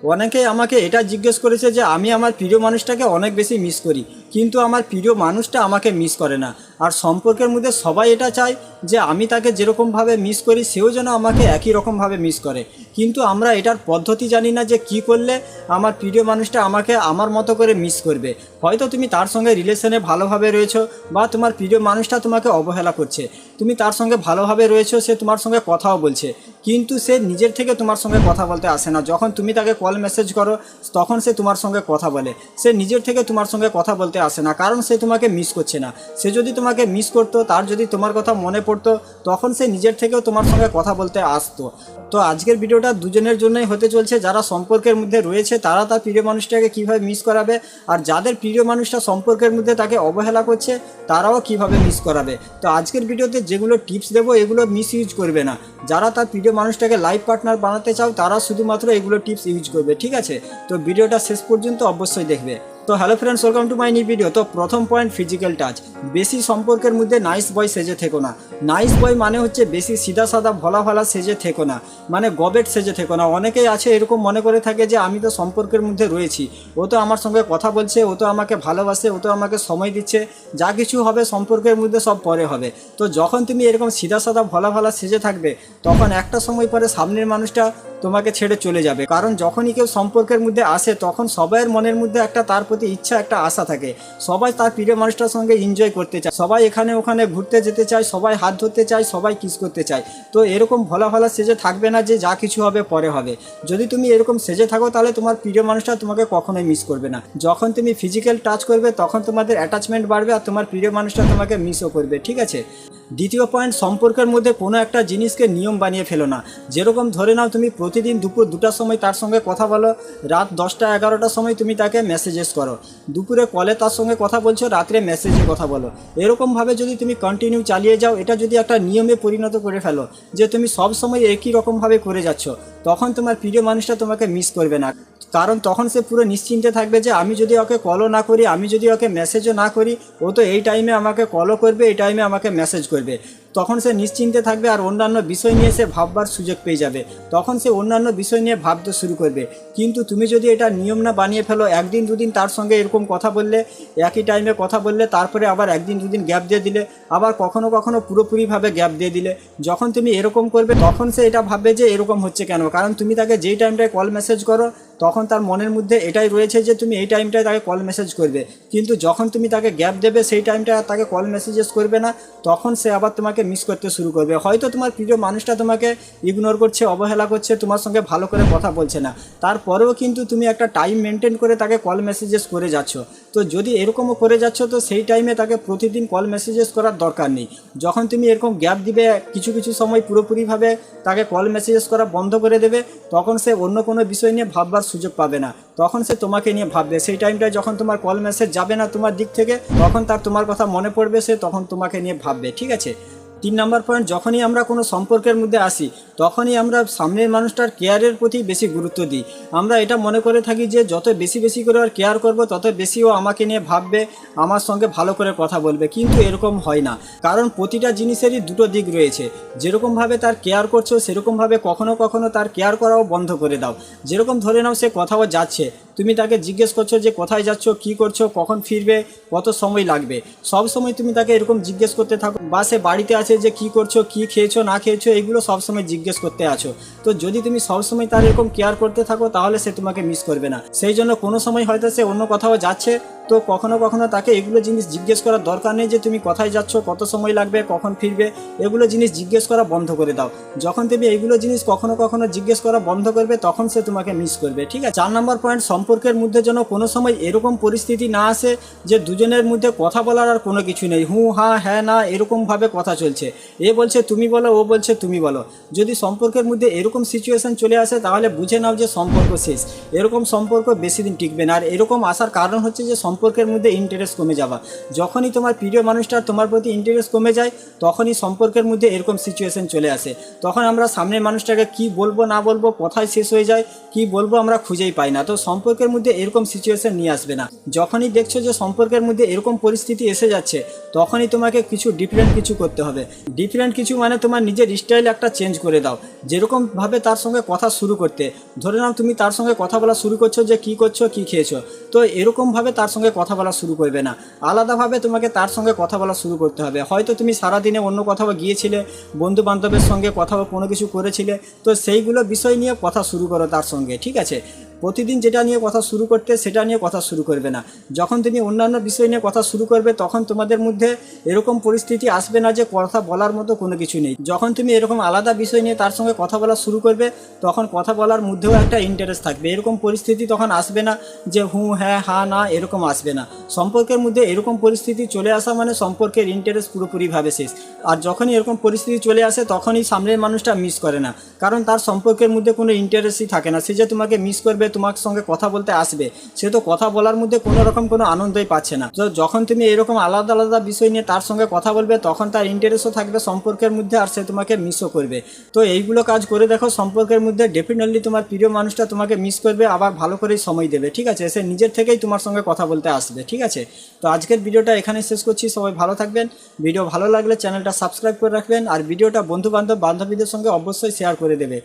অনেকেই আমাকে এটা জিজ্ঞেস করেছে যে আমি আমার প্রিয় মানুষটাকে অনেক বেশি মিস করি, কিন্তু আমার প্রিয় মানুষটা আমাকে মিস করে না। আর সম্পর্কের মধ্যে সবাই এটা চায় যে আমি তাকে যেরকমভাবে মিস করি সেও যেন আমাকে একই রকমভাবে মিস করে। কিন্তু আমরা এটার পদ্ধতি জানি না যে কি করলে আমার প্রিয় মানুষটা আমাকে আমার মতো করে মিস করবে। হয়তো তুমি তার সঙ্গে রিলেশনে ভালোভাবে রয়েছো, বা তোমার প্রিয় মানুষটা তোমাকে অবহেলা করছে, তুমি তার সঙ্গে ভালোভাবে রয়েছো, সে তোমার সঙ্গে কথাও বলছে, কিন্তু সে নিজের থেকে তোমার সঙ্গে কথা বলতে আসে না। যখন তুমি তাকে কল মেসেজ করো তখন সে তোমার সঙ্গে কথা বলে, সে নিজের থেকে তোমার সঙ্গে কথা বলতে আসে না, কারণ সে তোমাকে মিস করছে না। সে যদি তোমাকে মিস করতো, তার যদি তোমার কথা মনে পড়তো, তখন সে নিজের থেকেও তোমার সঙ্গে কথা বলতে আসতো। তো আজকের ভিডিওটা দুজনের জন্যই হতে চলছে, যারা সম্পর্কের মধ্যে রয়েছে তারা তার প্রিয় মানুষটাকে কীভাবে মিস করাবে, আর যাদের প্রিয় মানুষটা সম্পর্কের মধ্যে তাকে অবহেলা করছে তারাও কিভাবে মিস করাবে। তো আজকের ভিডিওতে যেগুলো টিপস দেবো এগুলো মিস ইউজ করবে না। যারা তার প্রিয় মানুষটাকে লাইফ পার্টনার বানাতে চাও তারা শুধুমাত্র এগুলো টিপস ইউজ করবে, ঠিক আছে? তো ভিডিওটা শেষ পর্যন্ত অবশ্যই দেখবে। তো hello friends, welcome to my new video. তো প্রথম পয়েন্ট, ফিজিক্যাল টাচ। বেশি সম্পর্কের মধ্যে নাইস বয় সেজে থেকো না। নাইস বয় মানে হচ্ছে বেশি সিধা সাদা ভোলা ভালা সেজে থেকো না, মানে গবেট সেজে থেকো না। অনেকেই আছে এরকম মনে করে থাকে যে আমি তো সম্পর্কের মধ্যে রয়েছি, ও তো আমার সঙ্গে কথা বলছে, ও তো আমাকে ভালোবাসে, ও তো আমাকে সময় দিচ্ছে, যা কিছু হবে সম্পর্কের মধ্যে সব পরে হবে। তো যখন তুমি এরকম সিধা সাদা ভোলা ভালা সেজে থাকবে তখন একটা সময় পরে সামনের মানুষটা তোমাকে ছেড়ে চলে যাবে। কারণ যখনই কেউ সম্পর্কের মধ্যে আসে তখন সবাইয়ের মনের মধ্যে একটা তার প্রতি ইচ্ছা, একটা আশা থাকে। সবাই তার প্রিয় মানুষটার সঙ্গে এনজয় করতে চায়, সবাই এখানে ওখানে ঘুরতে যেতে চায়, সবাই হাত ধরতে চায়, সবাই কিস করতে চায়। তো এরকম ভোলা ভালা সেজে থাকবে না যে যা কিছু হবে পরে হবে। যদি তুমি এরকম সেজে থাকো তাহলে তোমার প্রিয় মানুষটা তোমাকে কখনোই মিস করবে না। যখন তুমি ফিজিক্যাল টাচ করবে তখন তোমাদের অ্যাটাচমেন্ট বাড়বে আর তোমার প্রিয় মানুষটা তোমাকে মিসও করবে, ঠিক আছে? দ্বিতীয় পয়েন্ট, সম্পর্কের মধ্যে কোনো একটা জিনিসকে নিয়ম বানিয়ে ফেলো না। যেরকম ধরে নাও তুমি প্রতিদিন দুপুর 2টার সময় তার সঙ্গে কথা বলো, রাত 10টা 11টার সময় তুমি তাকে মেসেজেস করো, দুপুরে কলে তার সঙ্গে কথা বলছো, রাত্রে মেসেজে কথা বলো। এরকমভাবে যদি তুমি কন্টিনিউ চালিয়ে যাও, এটা যদি একটা নিয়মে পরিণত করে ফেলো যে তুমি সব সময় একই রকমভাবে করে যাচ্ছ, তখন তোমার প্রিয় মানুষটা তোমাকে মিস করবে না। কারণ তখন সে পুরো নিশ্চিন্তে থাকবে যে আমি যদি ওকে কলও না করি, আমি যদি ওকে মেসেজও না করি, ও তো এই টাইমে আমাকে কলও করবে, এই টাইমে আমাকে মেসেজ করবে। তখন সে নিশ্চিন্তে থাকবে আর অন্যান্য বিষয় নিয়ে সে ভাববার সুযোগ পেয়ে যাবে। তখন সে অন্যান্য বিষয় নিয়ে ভাবতে শুরু করবে। কিন্তু তুমি যদি এটা নিয়ম না বানিয়ে ফেলো, একদিন দুদিন তার সঙ্গে এরকম কথা বললে, একই টাইমে কথা বললে, তারপরে আবার একদিন দুদিন গ্যাপ দিয়ে দিলে, আবার কখনো কখনো পুরোপুরিভাবে গ্যাপ দিয়ে দিলে, যখন তুমি এরকম করবে তখন সে এটা ভাববে যে এরকম হচ্ছে কেন। কারণ তুমি তাকে যেই টাইমটায় কল মেসেজ করো তখন তার মনের মধ্যে এটাই রয়েছে যে তুমি এই টাইমটায় তাকে কল মেসেজ করবে, কিন্তু যখন তুমি তাকে গ্যাপ দেবে সেই টাইমটা তাকে কল মেসেজেস করবে না, তখন সে আবার তোমাকে মিস করতে শুরু করবে। হয়তো তোমার প্রিয় মানুষটা তোমাকে ইগনোর করছে, অবহেলা করছে, তোমার সঙ্গে ভালো করে কথা বলছে না, তারপরেও কিন্তু তুমি একটা টাইম মেনটেন করে তাকে কল মেসেজেস করে যাচ্ছ। তো যদি এরকমও করে যাচ্ছ তো সেই টাইমে তাকে প্রতিদিন কল মেসেজেস করার দরকার নেই। যখন তুমি এরকম গ্যাপ দিবে, কিছু কিছু সময় পুরোপুরিভাবে তাকে কল মেসেজেস করা বন্ধ করে দেবে, তখন সে অন্য কোনো বিষয় নিয়ে ভাববার সুযোগ পাবে না, তখন সে তোমাকে নিয়ে ভাববে। সেই টাইমটায় যখন তোমার কল মেসেজ যাবে না তোমার দিক থেকে, তখন তার তোমার কথা মনে পড়বে, সে তখন তোমাকে নিয়ে ভাববে, ঠিক আছে? 3 নম্বর পয়েন্ট, যখনই আমরা কোনো সম্পর্কের মধ্যে আসি তখনই আমরা সামনের মানুষটার কেয়ারের প্রতি বেশি গুরুত্ব দিই। আমরা এটা মনে করে থাকি যে যত বেশি বেশি করে আর কেয়ার করব তত বেশি ও আমাকে নিয়ে ভাববে, আমার সঙ্গে ভালো করে কথা বলবে। কিন্তু এরকম হয় না, কারণ প্রতিটা জিনিসেরই দুটো দিক রয়েছে। যেরকমভাবে তার কেয়ার করছো সেরকমভাবে কখনো কখনো তার কেয়ার করাও বন্ধ করে দাও। যেরকম ধরে নাও সে কোথাও যাচ্ছে, তুমি তাকে জিজ্ঞেস করছো যে কোথায় যাচ্ছ, কী করছো, কখন ফিরবে, কত সময় লাগবে, সব সময় তুমি তাকে এরকম জিজ্ঞেস করতে থাকো। বা সে বাড়িতে আছে যে কী করছো, কী খেয়েছো না খেয়েছো, এগুলো সবসময় জিজ্ঞেস করতে আছো। তো যদি তুমি সবসময় তার এরকম কেয়ার করতে থাকো তাহলে সে তোমাকে মিস করবে না। সেই জন্য কোনো সময় হয়তো সে অন্য কোথাও যাচ্ছে, তো কখনো কখনো তাকে এগুলো জিনিস জিজ্ঞেস করার দরকার নেই যে তুমি কোথায় যাচ্ছ, কত সময় লাগবে, কখন ফিরবে, এগুলো জিনিস জিজ্ঞেস করা বন্ধ করে দাও। যখন তুমি এইগুলো জিনিস কখনো কখনো জিজ্ঞেস করা বন্ধ করবে তখন সে তোমাকে মিস করবে, ঠিক আছে? 4 নম্বর পয়েন্ট, সম্পর্কের মধ্যে যেন কোনো সময় এরকম পরিস্থিতি না আসে যে দুজনের মধ্যে কথা বলার আর কোনো কিছু নেই, হু হ্যাঁ হ্যাঁ না এরকমভাবে কথা চলছে, এ বলছে তুমি বলো, ও বলছে তুমি বলো। যদি সম্পর্কের মধ্যে এরকম সিচুয়েশন চলে আসে তাহলে বুঝে নাও যে সম্পর্ক শেষ। এরকম সম্পর্ক বেশি দিন টিকবে না। আর এরকম আসার কারণ হচ্ছে যে সম্পর্কের মধ্যে ইন্টারেস্ট কমে যাবা। যখনই তোমার প্রিয় মানুষটার তোমার প্রতি ইন্টারেস্ট কমে যায় তখনই সম্পর্কের মধ্যে এরকম সিচুয়েশন চলে আসে। তখন আমরা সামনের মানুষটাকে কি বলবো না বলবো, কথায় শেষ হয়ে যায়, কি বলবো আমরা খুঁজেই পাই না। তো সম্পর্কের মধ্যে এরকম সিচুয়েশন নিয়ে আসবে না। যখনই দেখছো যে সম্পর্কের মধ্যে এরকম পরিস্থিতি এসে যাচ্ছে তখনই তোমাকে কিছু ডিফারেন্ট কিছু করতে হবে। ডিফারেন্ট কিছু মানে তোমার নিজের স্টাইল একটা চেঞ্জ করে দাও। যেরকমভাবে তার সঙ্গে কথা শুরু করতে, ধরে নাও তুমি তার সঙ্গে কথা বলা শুরু করছো যে কী করছো কী খেয়েছো, তো এরকমভাবে তার সঙ্গে কথা বলা শুরু করবে না। আলাদাভাবে তোমাকে তার সঙ্গে কথা বলা শুরু করতে হবে। হয়তো তুমি সারাদিনে অন্য কোথাও গিয়েছিলে, বন্ধু বান্ধবের সঙ্গে কথা কোনো কিছু করেছিলে, তো সেইগুলো বিষয় নিয়ে কথা শুরু করো তার সঙ্গে, ঠিক আছে? প্রতিদিন যেটা নিয়ে কথা শুরু করতে সেটা নিয়ে কথা শুরু করবে না। যখন তুমি অন্যান্য বিষয় নিয়ে কথা শুরু করবে তখন তোমাদের মধ্যে এরকম পরিস্থিতি আসবে না যে কথা বলার মতো কোনো কিছু নেই। যখন তুমি এরকম আলাদা বিষয় নিয়ে তার সঙ্গে কথা বলা শুরু করবে তখন কথা বলার মধ্যেও একটা ইন্টারেস্ট থাকবে। এরকম পরিস্থিতি তখন আসবে না যে হুঁ হ্যাঁ হা না, এরকম আসবে না। সম্পর্কের মধ্যে এরকম পরিস্থিতি চলে আসা মানে সম্পর্কের ইন্টারেস্ট পুরোপুরিভাবে শেষ। আর যখনই এরকম পরিস্থিতি চলে আসে তখনই সামনের মানুষটা মিস করে না, কারণ তার সম্পর্কের মধ্যে কোনো ইন্টারেস্টই থাকে না। সে যে তোমাকে মিস করবে, তোমার সঙ্গে কথা বলতে আসবে, সে তো কথা বলার মধ্যে কোনো রকম কোনো আনন্দই পাচ্ছে না। তো যখন তুমি এরকম আলাদা আলাদা বিষয় নিয়ে তার সঙ্গে কথা বলবে তখন তার ইন্টারেস্টও থাকবে সম্পর্কের মধ্যে, আর সে তোমাকে মিসও করবে। তো এইগুলো কাজ করে দেখো, সম্পর্কের মধ্যে ডেফিনেটলি তোমার প্রিয় মানুষটা তোমাকে মিস করবে, আবার ভালো করেই সময় দেবে, ঠিক আছে? সে নিজের থেকেই তোমার সঙ্গে কথা বলতে আসবে, ঠিক আছে? তো আজকের ভিডিওটা এখানে শেষ করছি। সবাই ভালো থাকবেন। ভিডিও ভালো লাগলে চ্যানেলটা সাবস্ক্রাইব করে রাখবেন, আর ভিডিওটা বন্ধু বান্ধবীদের সঙ্গে অবশ্যই শেয়ার করে দেবে।